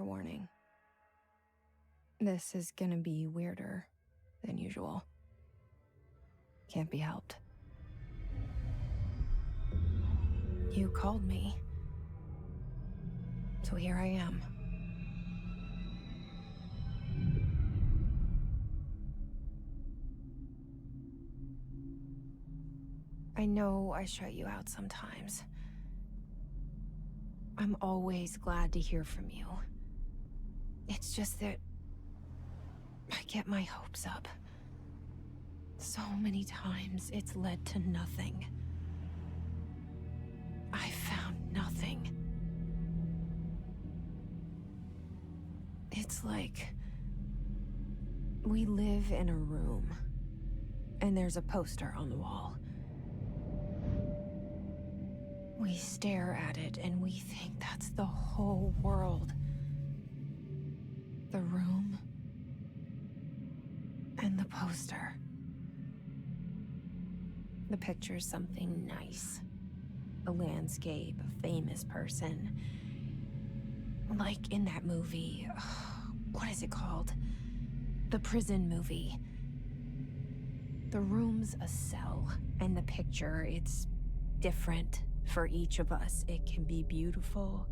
Warning. This is gonna be weirder than usual. Can't be helped. You called me. So here I am. I know I shut you out sometimes. I'm always glad to hear from you. It's just that I get my hopes up. So many times it's led to nothing. I found nothing. It's like we live in a room, and there's a poster on the wall. We stare at it and we think that's the whole world. The room and the poster. The picture's something nice. A landscape, a famous person. Like in that movie, what is it called? The prison movie. The room's a cell, and the picture, it's different for each of us. It can be beautiful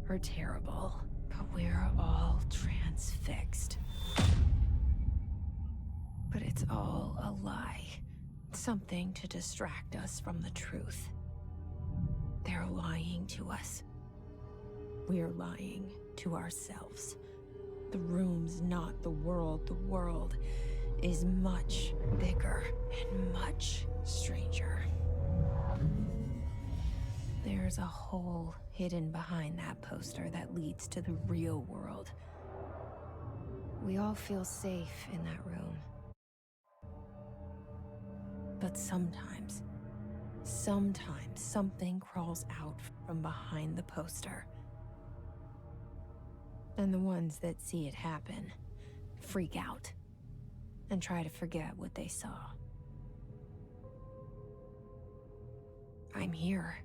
or terrible, but we're all transfixed. But it's all a lie. Something to distract us from the truth. They're lying to us. We're lying to ourselves. The room's not the world. The world is much bigger and much stranger. There's a hole hidden behind that poster that leads to the real world. We all feel safe in that room. But sometimes something crawls out from behind the poster. And the ones that see it happen freak out and try to forget what they saw. I'm here.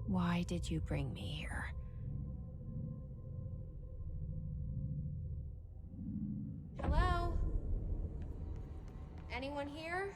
Why did you bring me here? Hello? Anyone here?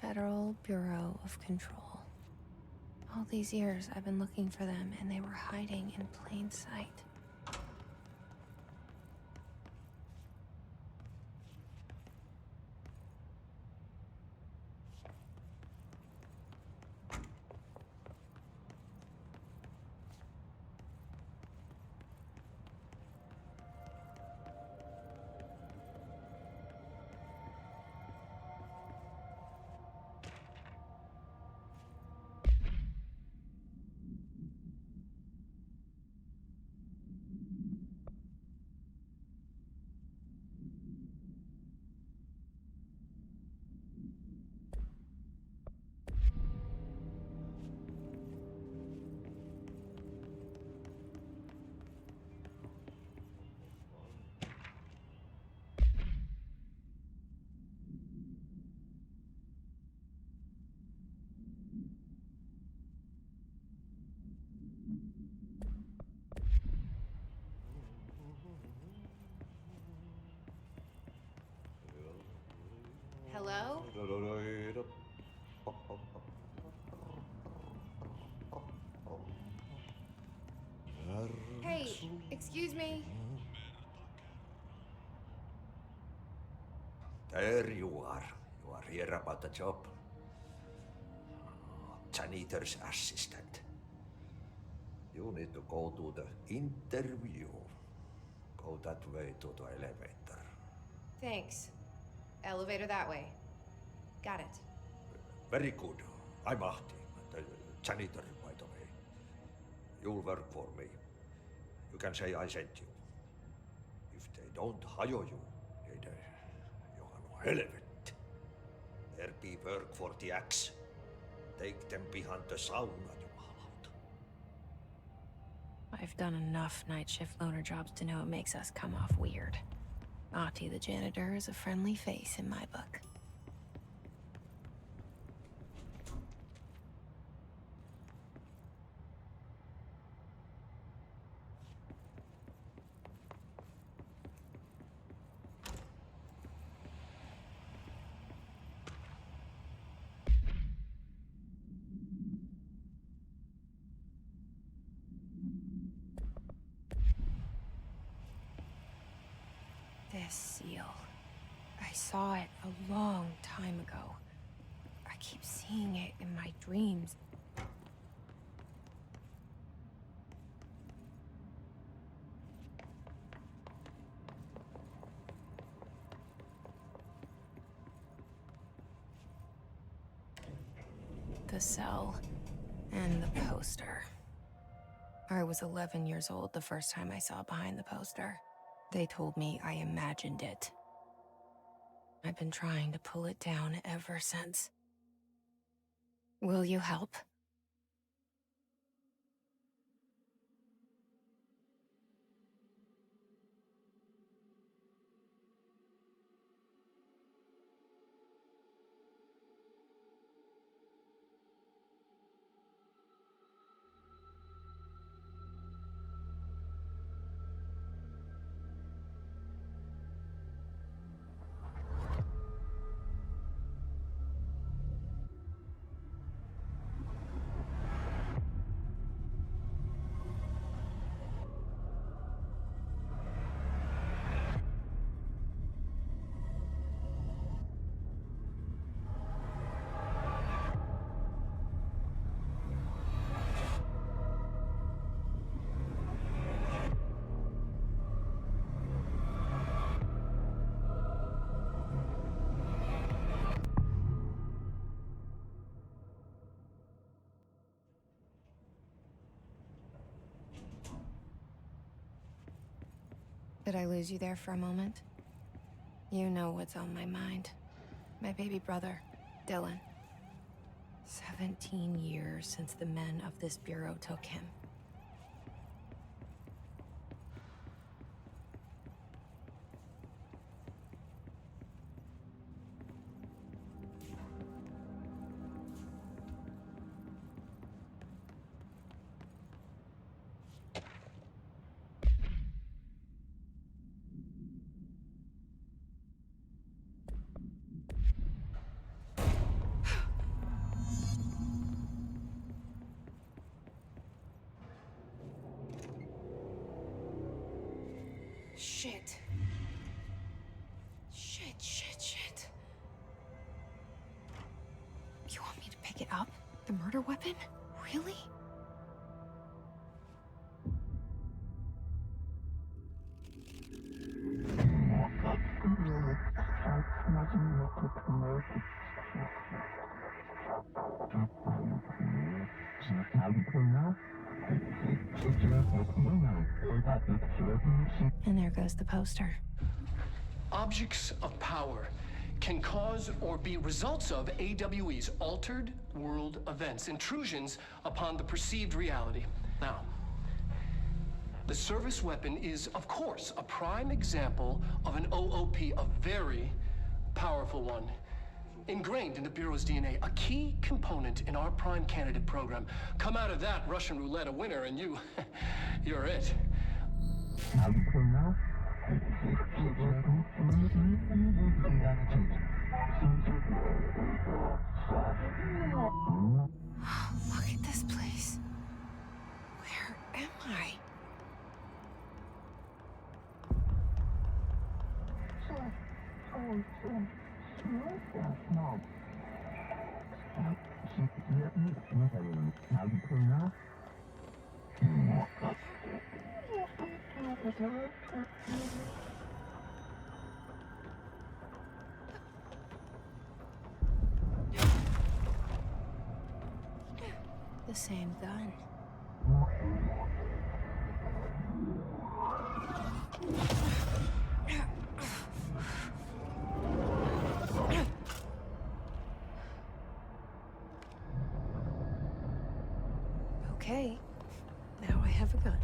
Federal Bureau of Control. All these years I've been looking for them, and they were hiding in plain sight. Hello? Hey, excuse me. There you are. You are here about the job. Janitor's assistant. You need to go to the interview. Go that way to the elevator. Thanks. Elevator that way. Got it. Very good. I'm Ahti, the janitor, by the way. You'll work for me. You can say I sent you. If they don't hire you, niin johan on helvet. There be work for the axe. Take them behind the sauna, jumalauta. I've done enough night shift loner jobs to know it makes us come off weird. Ahti the janitor is a friendly face in my book. This seal. I saw it a long time ago. I keep seeing it in my dreams. The cell and the poster. I was 11 years old the first time I saw behind the poster. They told me I imagined it. I've been trying to pull it down ever since. Will you help? Did I lose you there for a moment? You know what's on my mind. My baby brother, Dylan. 17 years since the men of this bureau took him. Shit. Shit. You want me to pick it up? The murder weapon? Really? And there goes the poster. Objects of power can cause or be results of AWE's altered world events, intrusions upon the perceived reality. Now, the service weapon is, of course, a prime example of an OOP, a very powerful one, ingrained in the Bureau's DNA, a key component in our prime candidate program. Come out of that Russian roulette a winner and you're it. Look at this place. Where am I? The same gun. Okay, now I have a gun.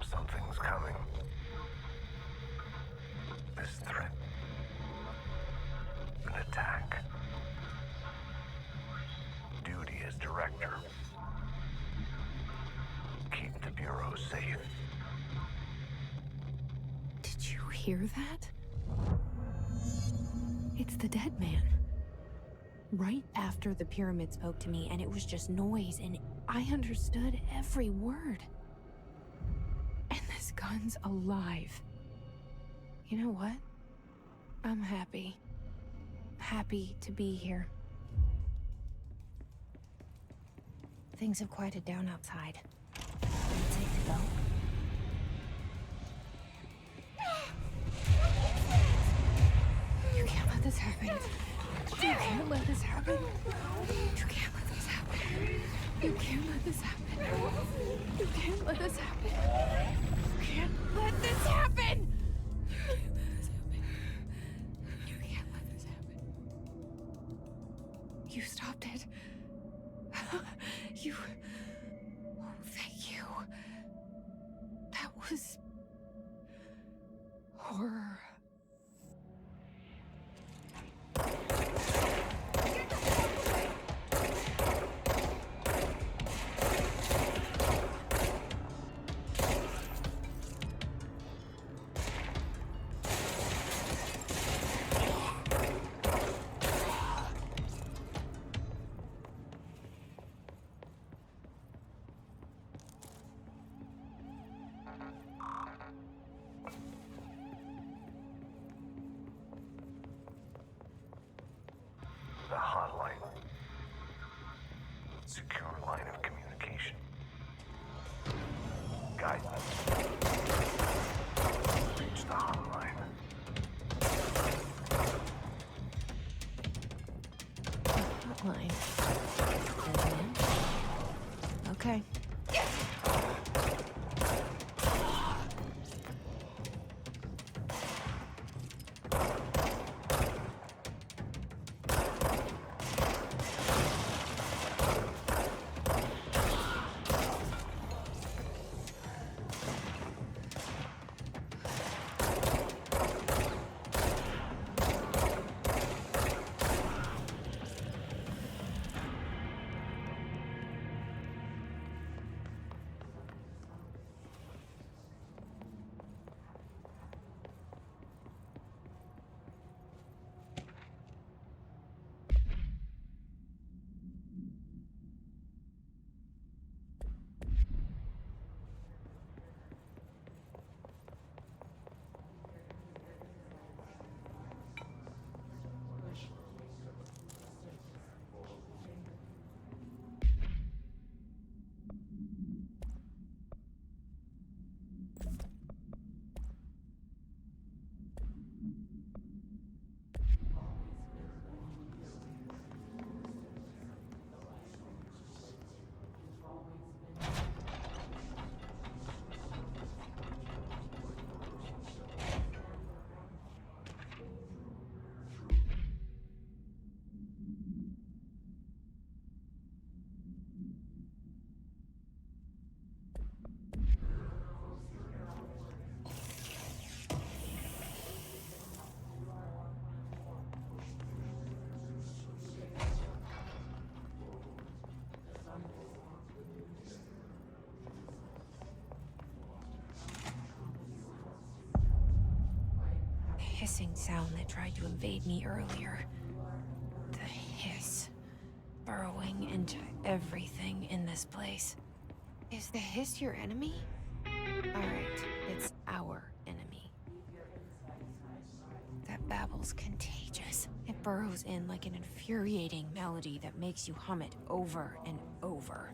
Something's coming. This threat. An attack. Duty as director. Keep the Bureau safe. Did you hear that? It's the dead man. Right after the pyramid spoke to me, and it was just noise, and I understood every word. And this gun's alive. You know what? I'm happy. Happy to be here. Things have quieted down outside. It's safe to go. You can't let this happen. You can't let this happen. You can't let this happen. You can't let this happen. You can't let this happen. You can't let this happen. You can't let this happen. You stopped it. You... Oh, thank you. That was... horror. The hotline. Secure line of communication. Guidance. Reach the hotline. Hotline. Okay. hissing sound that tried to invade me earlier. The hiss. Burrowing into everything in this place. Is the hiss your enemy? Alright, it's our enemy. That babble's contagious. It burrows in like an infuriating melody that makes you hum it over and over.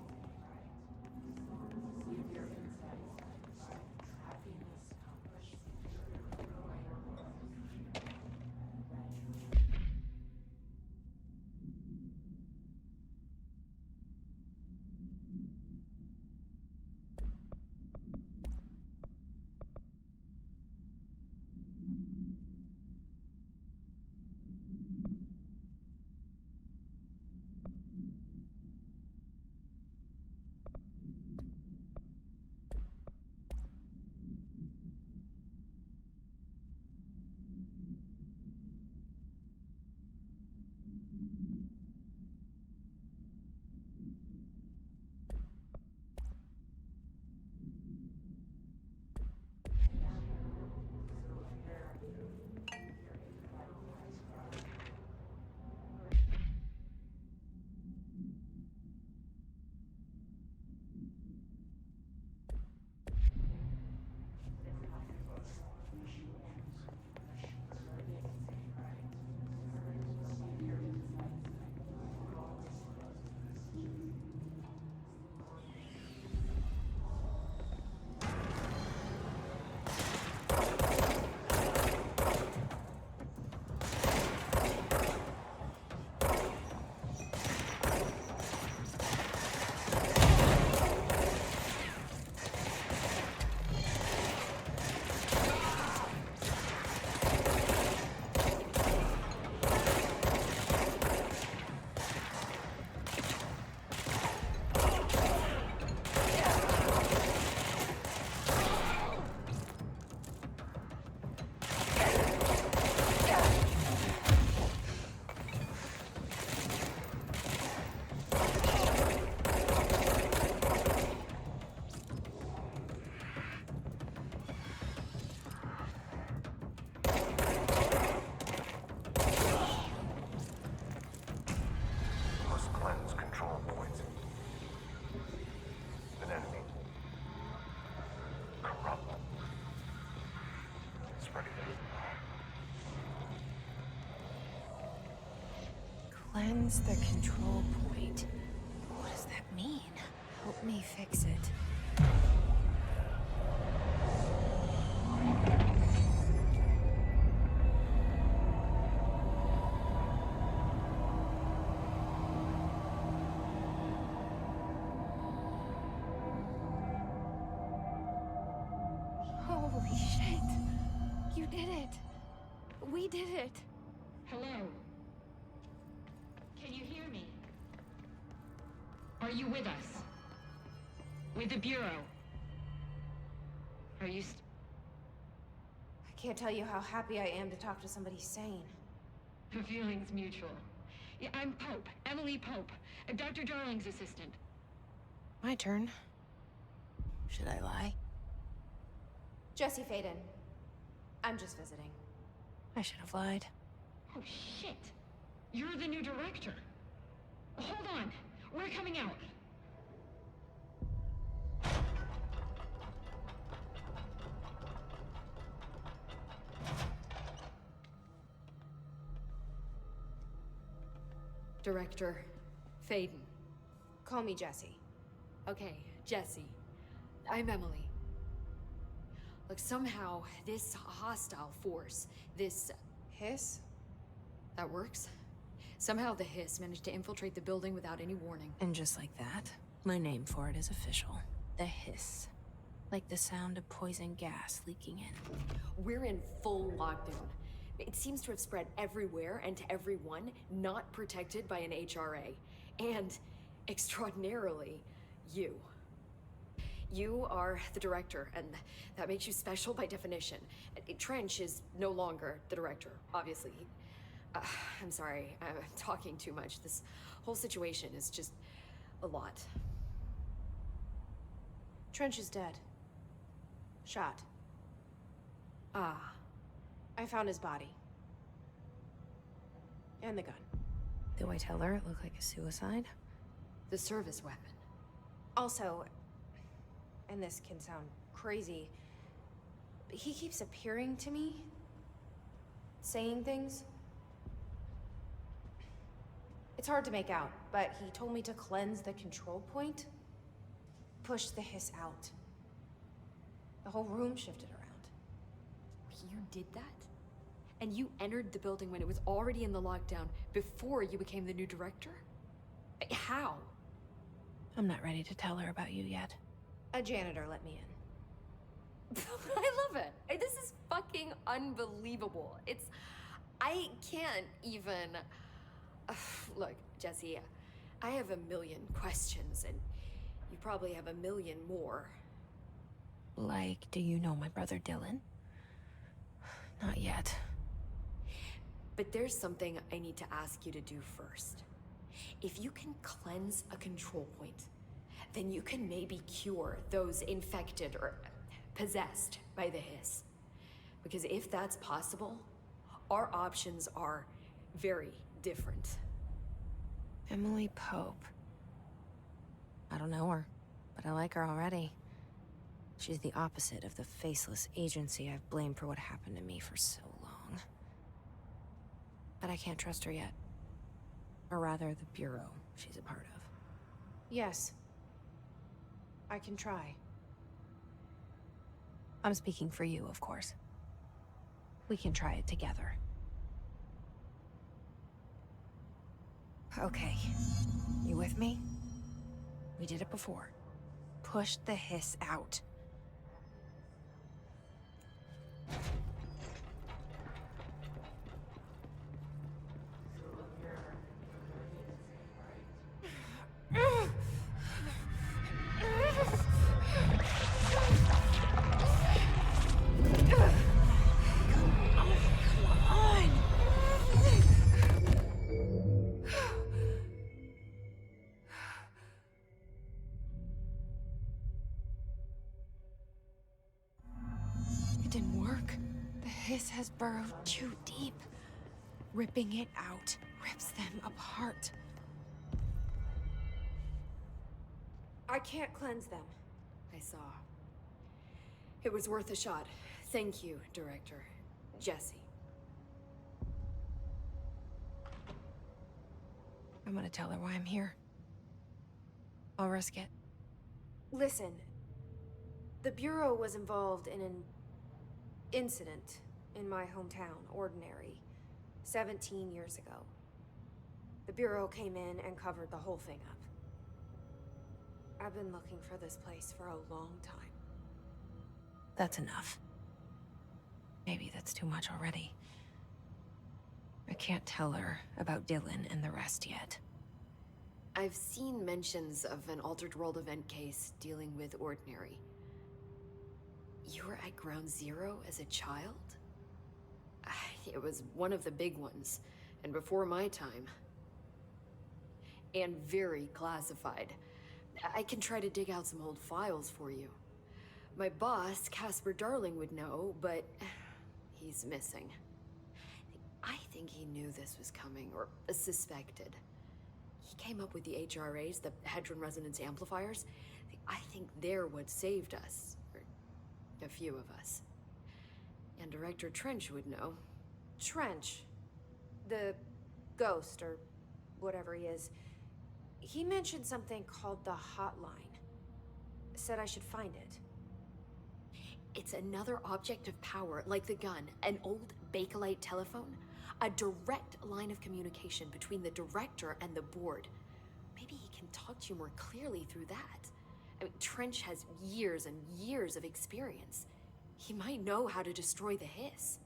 Cleanse the control point. What does that mean? Help me fix it. Holy shit. You did it. We did it. Hello? Can you hear me? Are you with us? With the Bureau? Are you I can't tell you how happy I am to talk to somebody sane. The feeling's mutual. Yeah, I'm Pope. Emily Pope. Dr. Darling's assistant. My turn. Should I lie? Jesse Faden. I'm just visiting. I should have lied. Oh, shit. You're the new director. Hold on. We're coming out. Director Faden. Call me Jesse. Okay, Jesse. I'm Emily. Look, somehow this hostile force, this... Hiss? that works? Somehow the hiss managed to infiltrate the building without any warning. And just like that, my name for it is official. The hiss. Like the sound of poison gas leaking in. We're in full lockdown. It seems to have spread everywhere and to everyone not protected by an HRA. And, extraordinarily, you. You are the director, and that makes you special by definition. Trench is no longer the director, obviously. I'm sorry, I'm talking too much. This whole situation is just a lot. Trench is dead. Shot. Ah. I found his body. And the gun. Do I tell her it looked like a suicide? The service weapon. Also, and this can sound crazy, but he keeps appearing to me, saying things. It's hard to make out, but he told me to cleanse the control point, push the hiss out. The whole room shifted around. You did that? And you entered the building when it was already in the lockdown before you became the new director? How? I'm not ready to tell her about you yet. A janitor let me in. I love it. This is fucking unbelievable. I can't even... Look, Jesse, I have a million questions, and you probably have a million more. Like, do you know my brother Dylan? Not yet. But there's something I need to ask you to do first. If you can cleanse a control point, then you can maybe cure those infected or possessed by the hiss. Because if that's possible, our options are very different. Emily Pope. I don't know her, but I like her already. She's the opposite of the faceless agency I've blamed for what happened to me for so long. But I can't trust her yet. Or rather, the Bureau she's a part of. Yes. I can try. I'm speaking for you, of course. We can try it together. Okay. You with me? We did it before. Push the hiss out. Has burrowed too deep. Ripping it out rips them apart. I can't cleanse them. I saw. It was worth a shot. Thank you, Director. Jesse. I'm gonna tell her why I'm here. I'll risk it. Listen. The Bureau was involved in an incident in my hometown, Ordinary, 17 years ago. The Bureau came in and covered the whole thing up. I've been looking for this place for a long time. That's enough. Maybe that's too much already. I can't tell her about Dylan and the rest yet. I've seen mentions of an Altered World event case dealing with Ordinary. You were at Ground Zero as a child? It was one of the big ones, and before my time. And very classified. I can try to dig out some old files for you. My boss, Casper Darling, would know, but he's missing. I think he knew this was coming, or suspected. He came up with the HRAs, the Hadron Resonance Amplifiers. I think they're what saved us. A few of us. And Director Trench would know. Trench? The ghost, or whatever he is. He mentioned something called the hotline. Said I should find it. It's another object of power, like the gun, an old Bakelite telephone. A direct line of communication between the director and the board. Maybe he can talk to you more clearly through that. I mean, Trench has years and years of experience. He might know how to destroy the hiss.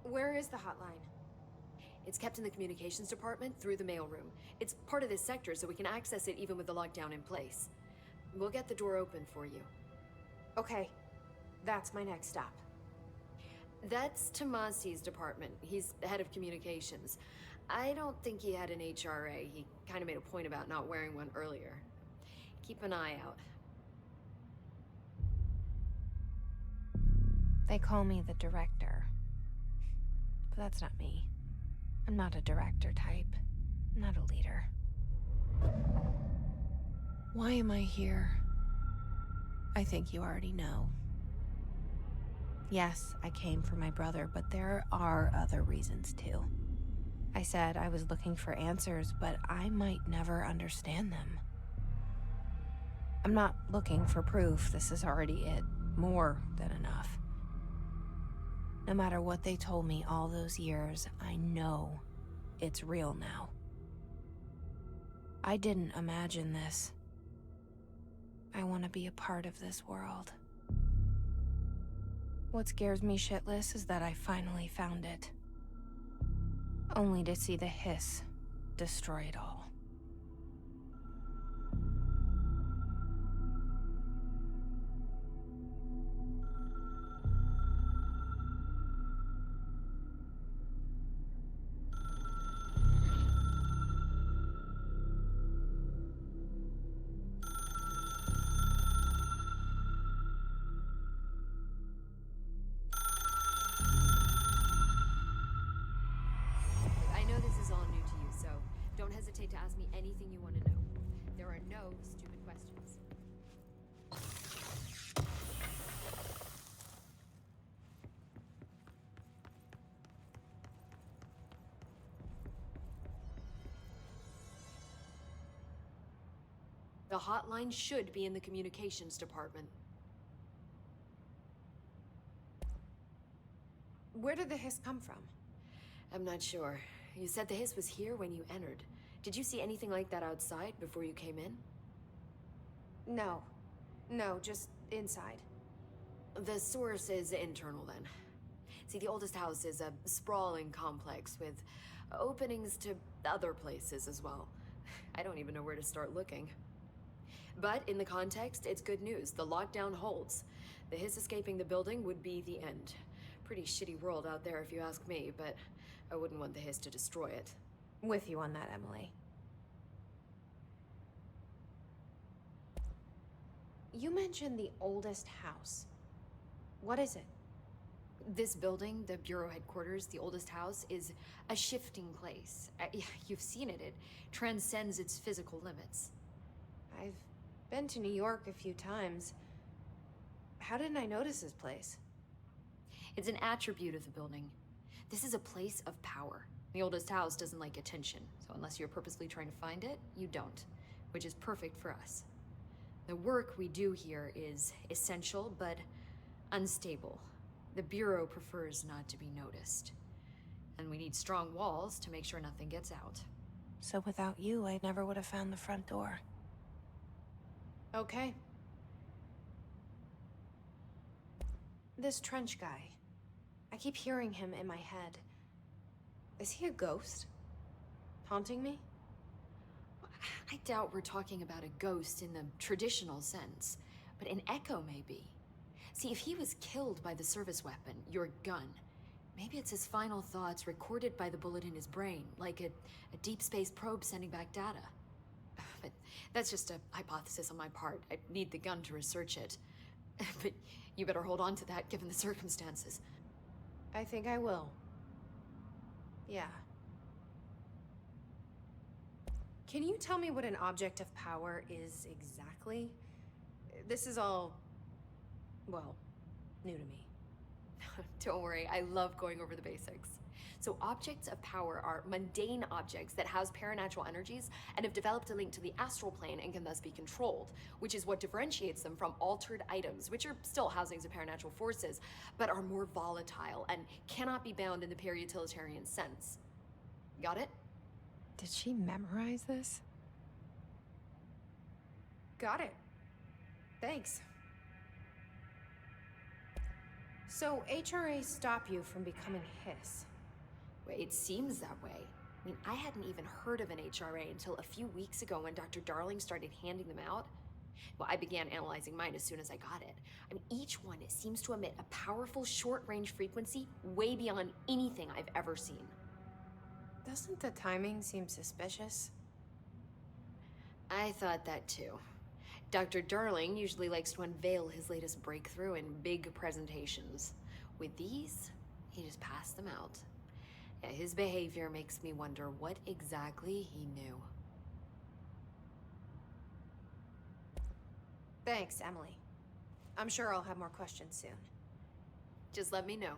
Where is the hotline? It's kept in the communications department through the mailroom. It's part of this sector, so we can access it even with the lockdown in place. We'll get the door open for you. Okay, that's my next stop. That's Tomasi's department. He's the head of communications. I don't think he had an HRA. He kind of made a point about not wearing one earlier. Keep an eye out. They call me the director. but that's not me. I'm not a director type. I'm not a leader. Why am I here? I think you already know. Yes, I came for my brother, but there are other reasons too. I said I was looking for answers, but I might never understand them. I'm not looking for proof. This is already it. More than enough. No matter what they told me all those years, I know it's real now. I didn't imagine this. I want to be a part of this world. What scares me shitless is that I finally found it. Only to see the hiss destroy it all. Don't hesitate to ask me anything you want to know. There are no stupid questions. The hotline should be in the communications department. Where did the hiss come from? I'm not sure. You said the hiss was here when you entered. Did you see anything like that outside before you came in? No. No, just inside. The source is internal then. See, the oldest house is a sprawling complex with openings to other places as well. I don't even know where to start looking. But in the context, it's good news. The lockdown holds. The hiss escaping the building would be the end. Pretty shitty world out there if you ask me, but I wouldn't want the hiss to destroy it. With you on that, Emily. You mentioned the oldest house. What is it? This building, the Bureau headquarters, the oldest house, is a shifting place. You've seen it. It transcends its physical limits. I've been to New York a few times. How didn't I notice this place? It's an attribute of the building. This is a place of power. The oldest house doesn't like attention, so unless you're purposely trying to find it, you don't, which is perfect for us. The work we do here is essential, but unstable. The Bureau prefers not to be noticed. And we need strong walls to make sure nothing gets out. So without you, I never would have found the front door. Okay. This Trench guy. I keep hearing him in my head. Is he a ghost? Haunting me? I doubt we're talking about a ghost in the traditional sense, but an echo maybe. See, if he was killed by the service weapon, your gun, maybe it's his final thoughts recorded by the bullet in his brain, like a deep space probe sending back data. But that's just a hypothesis on my part. I need the gun to research it. But you better hold on to that given the circumstances. I think I will. Yeah. Can you tell me what an object of power is exactly? This is all, well, new to me. Don't worry, I love going over the basics. So objects of power are mundane objects that house paranatural energies and have developed a link to the astral plane and can thus be controlled, which is what differentiates them from altered items, which are still housings of paranatural forces, but are more volatile and cannot be bound in the peri-utilitarian sense. Got it? Did she memorize this? Got it. Thanks. So HRA stop you from becoming Hiss? Well, it seems that way. I mean, I hadn't even heard of an HRA until a few weeks ago when Dr. Darling started handing them out. Well, I began analyzing mine as soon as I got it. I mean, each one seems to emit a powerful short-range frequency way beyond anything I've ever seen. Doesn't the timing seem suspicious? I thought that too. Dr. Darling usually likes to unveil his latest breakthrough in big presentations. With these, he just passed them out. Yeah, his behavior makes me wonder what exactly he knew. Thanks, Emily. I'm sure I'll have more questions soon. Just let me know.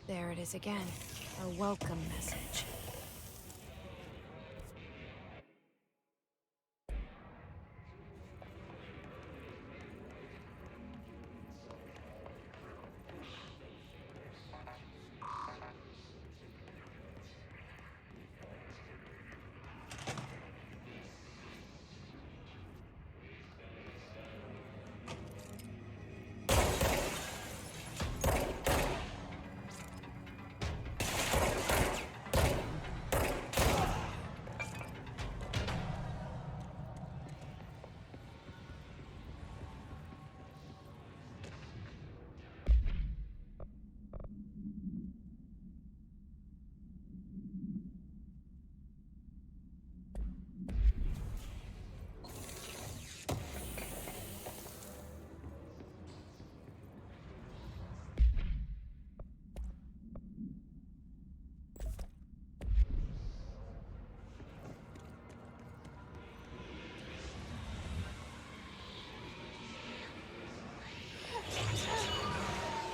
There it is again. A welcome message.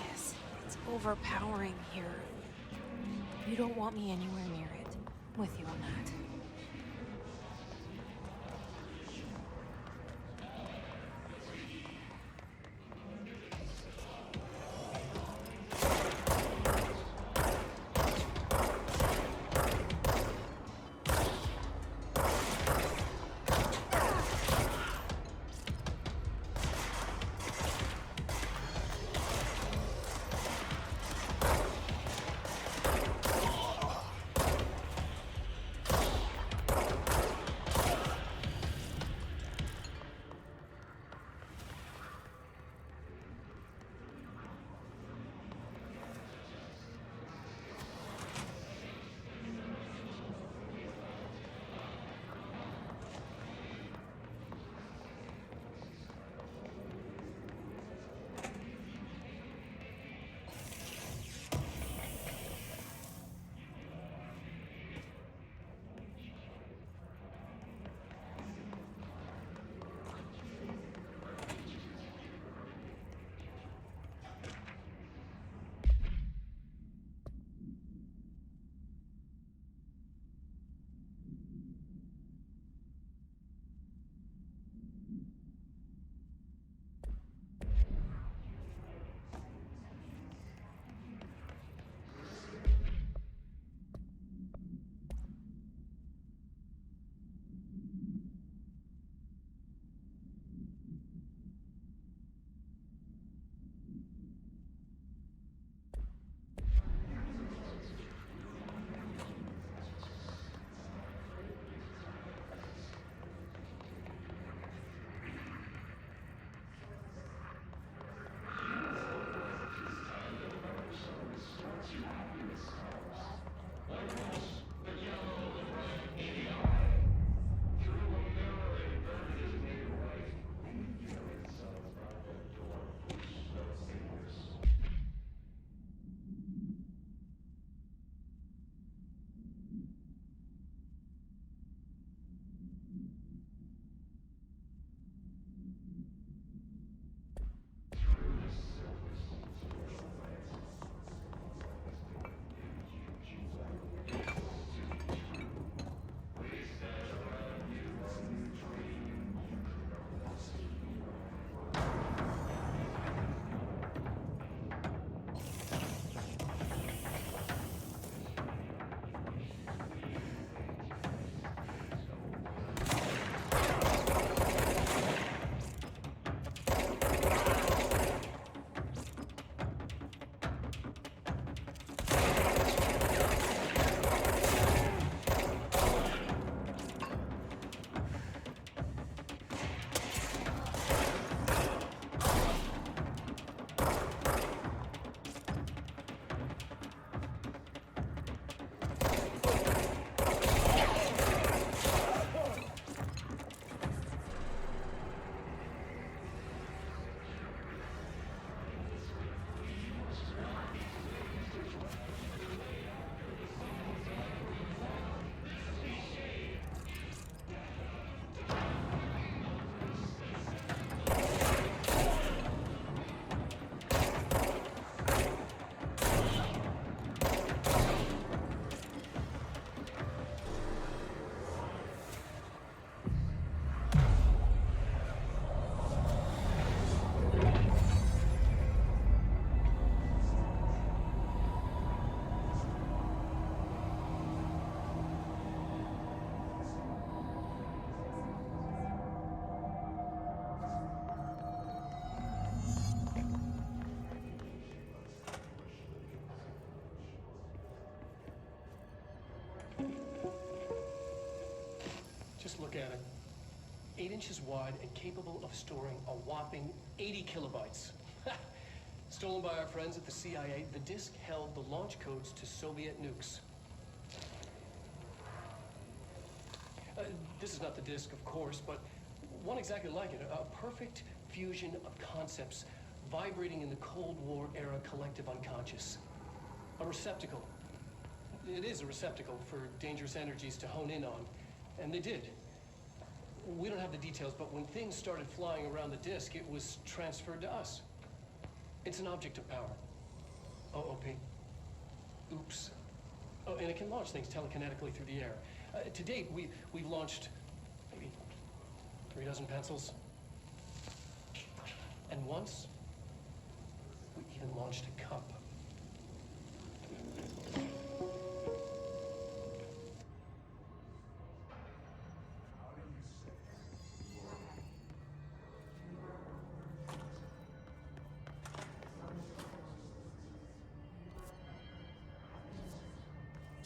Yes, it's overpowering here. You don't want me anywhere near it. I'm with you on that. look at it. 8 inches wide and capable of storing a whopping 80 kilobytes. Stolen by our friends at the CIA, the disk held the launch codes to Soviet nukes. This is not the disk, of course, but one exactly like it. A perfect fusion of concepts vibrating in the Cold War era collective unconscious. A receptacle. It is a receptacle for dangerous energies to hone in on, and they did. We don't have the details, but when things started flying around the disk, it was transferred to us. It's an object of power. OOP. Oops. Oh, and it can launch things telekinetically through the air. To date, we've launched maybe 3 dozen pencils. And once, we even launched a cup.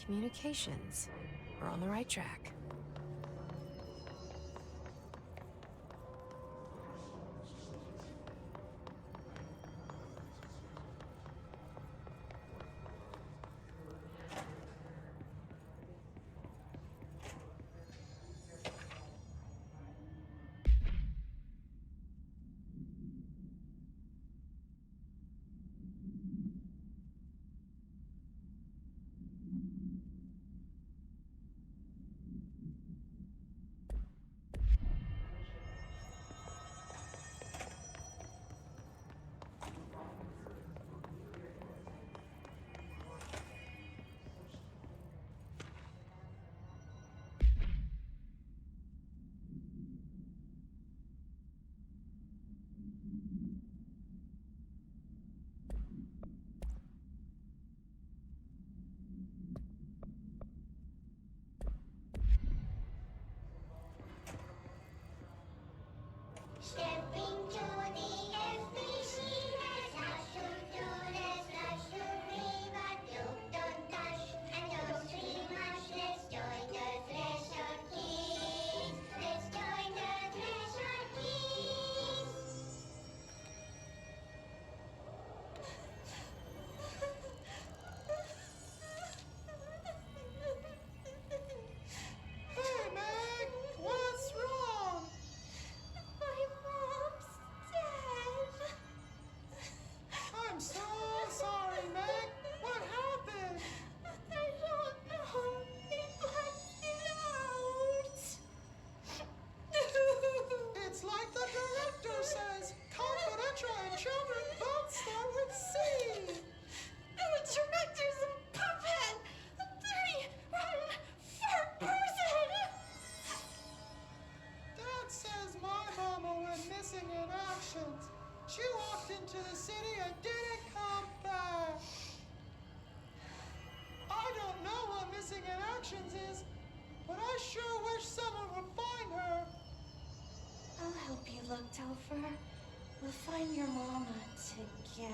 Communications. We're on the right track. Stepping to the FBC, slash shoot me, but you don't touch and don't scream much. Let's join the Thresher Kids. Let's join the Thresher Kids. Hey, Meg! What's wrong? My mom's dead. I'm so sorry, Meg. What happened? I don't know. It blacked it out. It's like the director says. Confidential and children both start with C. The director's a puppet. A dirty, rotten, fart person. Dad says my mama went missing in actions. She walked into the city and didn't come back. I don't know what missing in actions is, but I sure wish someone would find her. I'll help you look, Topher. We'll find your mama together.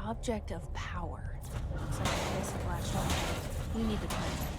object of power. So I guess it latched on. You need to find it.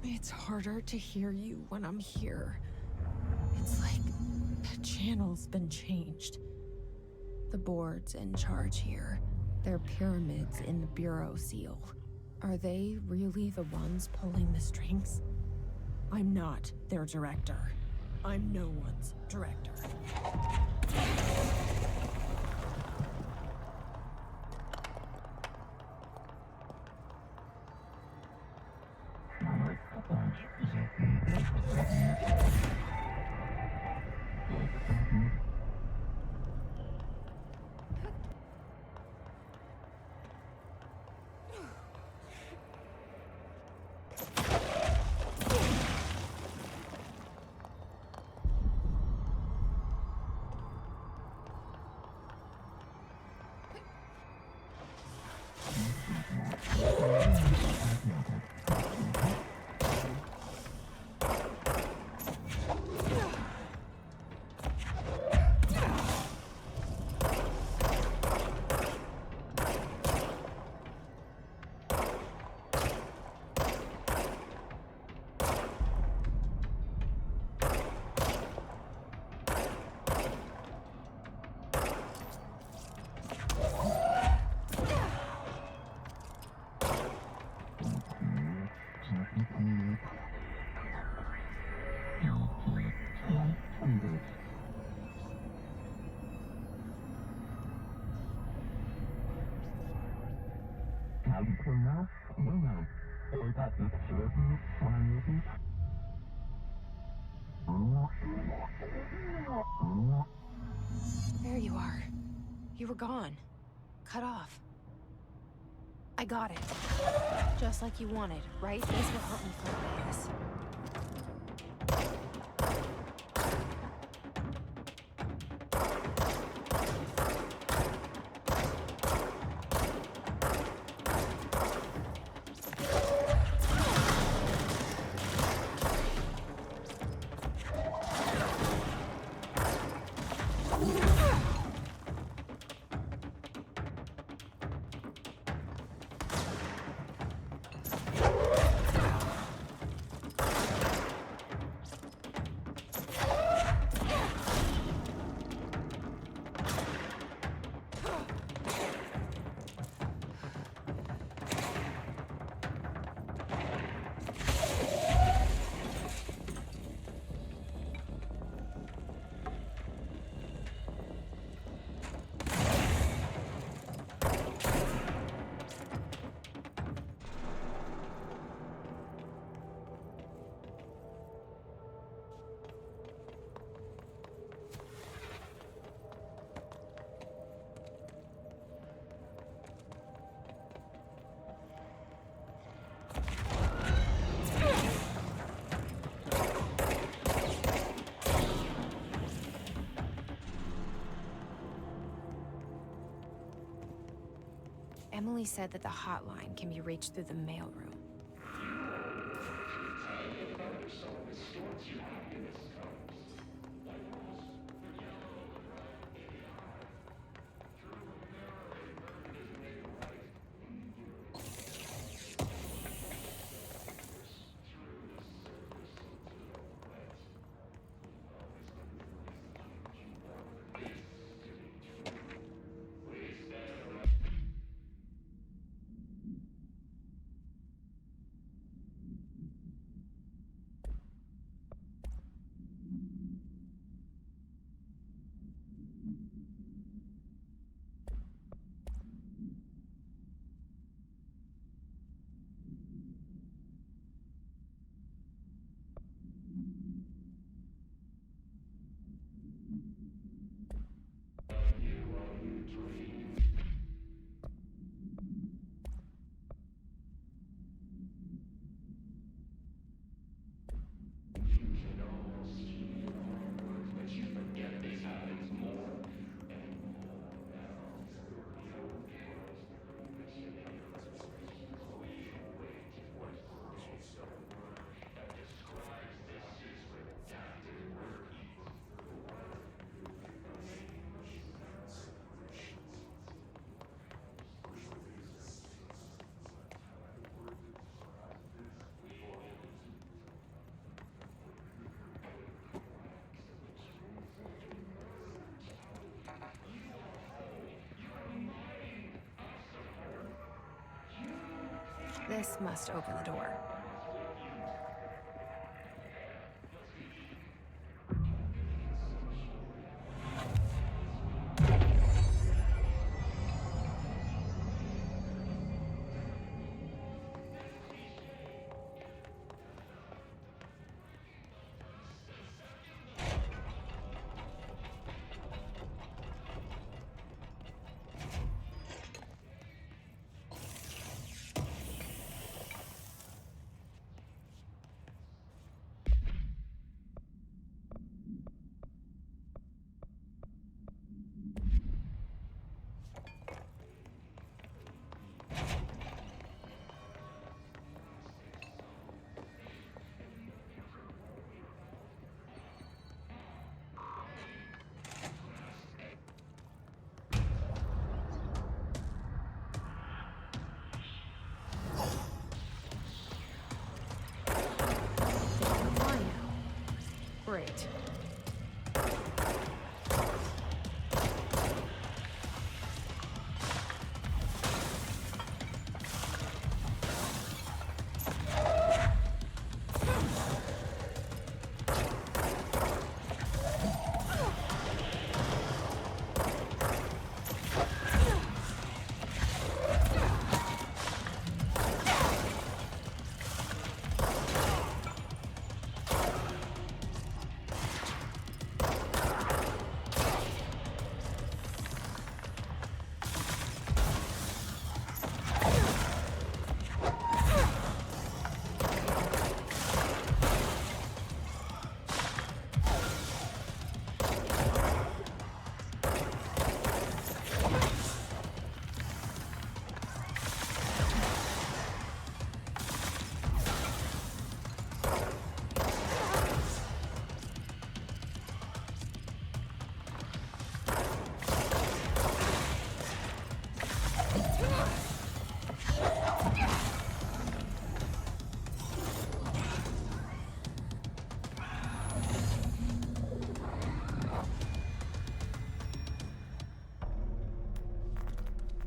It's harder to hear you when I'm here. It's like the channel's been changed. The board's in charge here. They're pyramids in the Bureau seal. Are they really the ones pulling the strings? I'm not their director. I'm no one's director. There you are. You were gone. Cut off. I got it. Just like you wanted, right? This will help me find this. Emily said that the hotline can be reached through the mailroom. This must open the door. Great.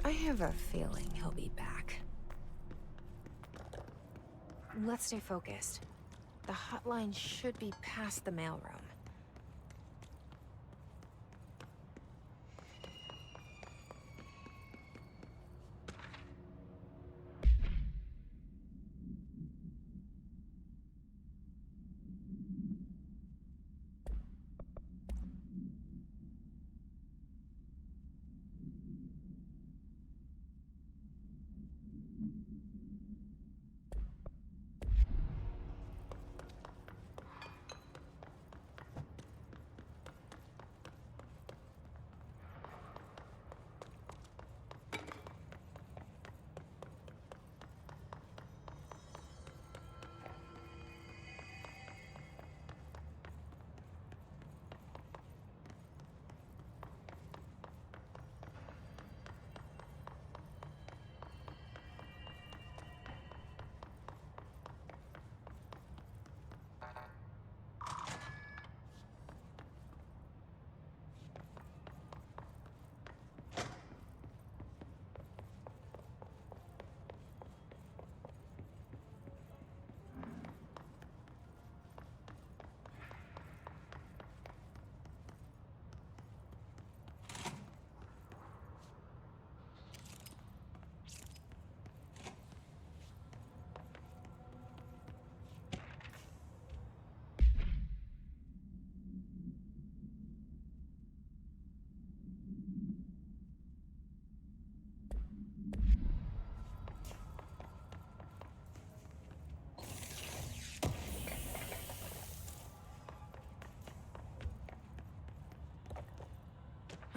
I have a feeling he'll be back. Let's stay focused. The hotline should be past the mailroom.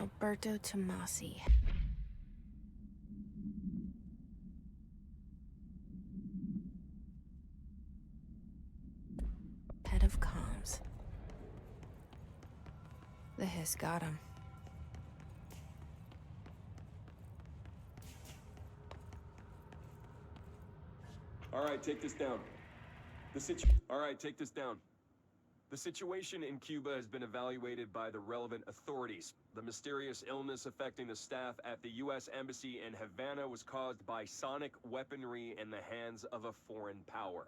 Alberto Tomasi. Head of comms. The hiss got him. All right, take this down. All right, take this down. The situation in Cuba has been evaluated by the relevant authorities. The mysterious illness affecting the staff at the U.S. Embassy in Havana was caused by sonic weaponry in the hands of a foreign power.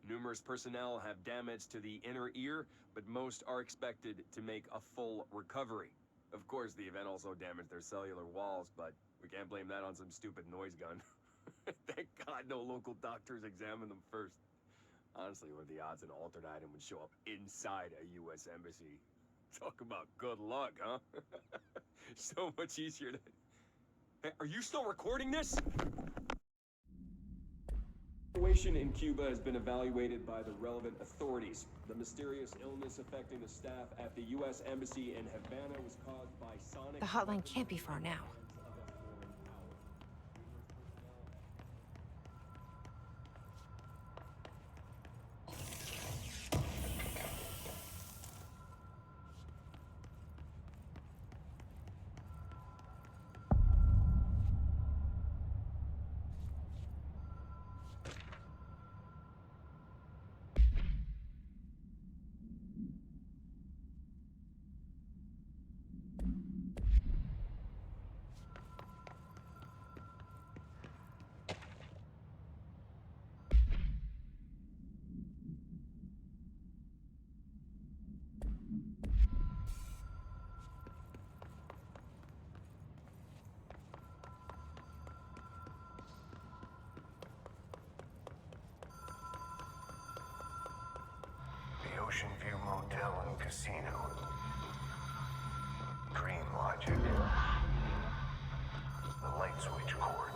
Numerous personnel have damage to the inner ear, but most are expected to make a full recovery. Of course, the event also damaged their cellular walls, but we can't blame that on some stupid noise gun. Thank God no local doctors examined them first. Honestly, what are the odds an altered item would show up inside a U.S. embassy? Talk about good luck, huh? So much easier to... Hey, are you still recording this? The situation in Cuba has been evaluated by the relevant authorities. The mysterious illness affecting the staff at the U.S. Embassy in Havana was caused by sonic... The hotline can't be far now. The Ocean View Motel and Casino. Dream Logic. The light switch cord.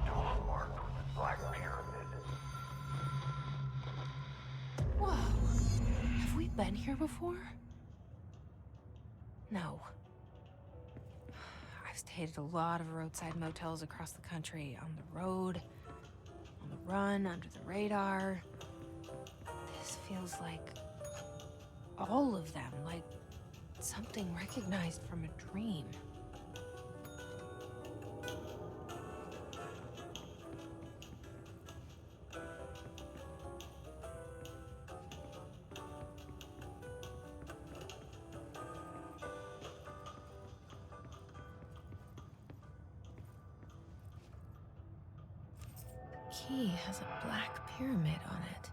Door marked with a black pyramid. Whoa. Have we been here before? No. I've stayed at a lot of roadside motels across the country, on the road, on the run, under the radar. This feels like all of them, like something recognized from a dream. The key has a black pyramid on it.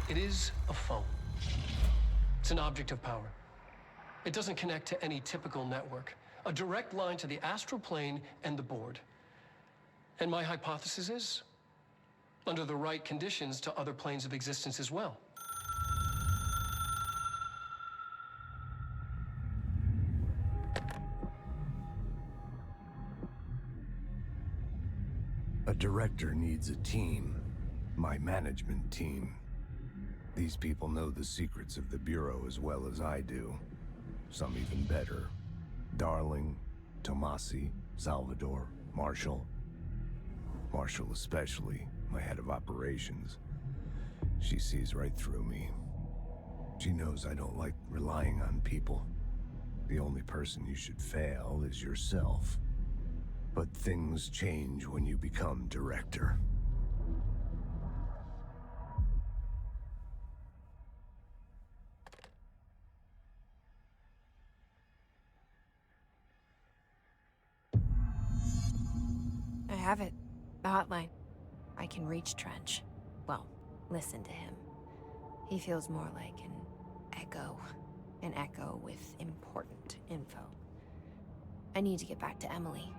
It is a phone. It's an object of power. It doesn't connect to any typical network. A direct line to the astral plane and the board. And my hypothesis is, under the right conditions, to other planes of existence as well. A director needs a team. My management team. These people know the secrets of the Bureau as well as I do. Some even better. Darling, Tomasi, Salvador, Marshall. Marshall especially, my head of operations. She sees right through me. She knows I don't like relying on people. The only person you should fail is yourself. But things change when you become director. I have it. The hotline. I can reach Trench. Well, listen to him. He feels more like an echo. An echo with important info. I need to get back to Emily.